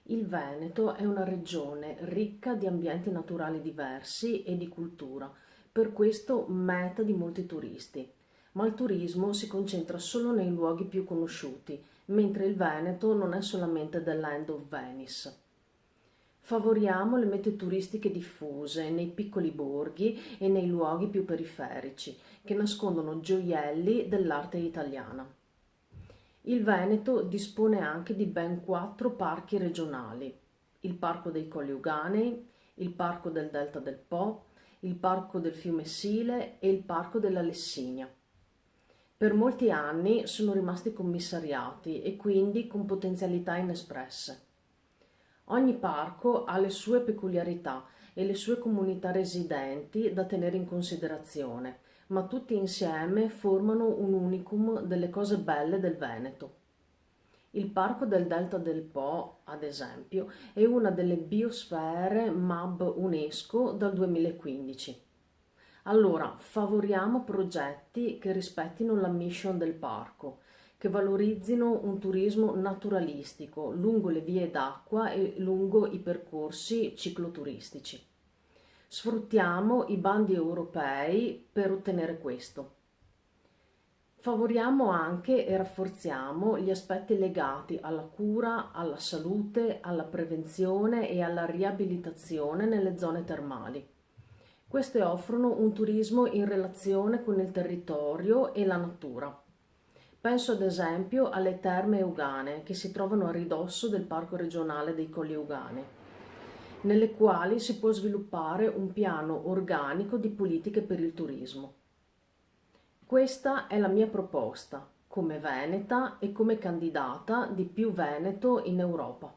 Il Veneto è una regione ricca di ambienti naturali diversi e di cultura, per questo meta di molti turisti. Ma il turismo si concentra solo nei luoghi più conosciuti, mentre il Veneto non è solamente the land of Venice. Favoriamo le mete turistiche diffuse nei piccoli borghi e nei luoghi più periferici, che nascondono gioielli dell'arte italiana. Il Veneto dispone anche di ben 4 parchi regionali: il Parco dei Colli Euganei, il Parco del Delta del Po, il Parco del Fiume Sile e il Parco della Lessinia. Per molti anni sono rimasti commissariati e quindi con potenzialità inespresse. Ogni parco ha le sue peculiarità e le sue comunità residenti da tenere in considerazione, ma tutti insieme formano un unicum delle cose belle del Veneto. Il Parco del Delta del Po, ad esempio, è una delle biosfere MAB UNESCO dal 2015. Allora, favoriamo progetti che rispettino la mission del parco, che valorizzino un turismo naturalistico lungo le vie d'acqua e lungo i percorsi cicloturistici. Sfruttiamo i bandi europei per ottenere questo. Favoriamo anche e rafforziamo gli aspetti legati alla cura, alla salute, alla prevenzione e alla riabilitazione nelle zone termali. Queste offrono un turismo in relazione con il territorio e la natura. Penso ad esempio alle terme Euganee che si trovano a ridosso del Parco regionale dei Colli Euganei, nelle quali si può sviluppare un piano organico di politiche per il turismo. Questa è la mia proposta, come veneta e come candidata di Più Veneto in Europa.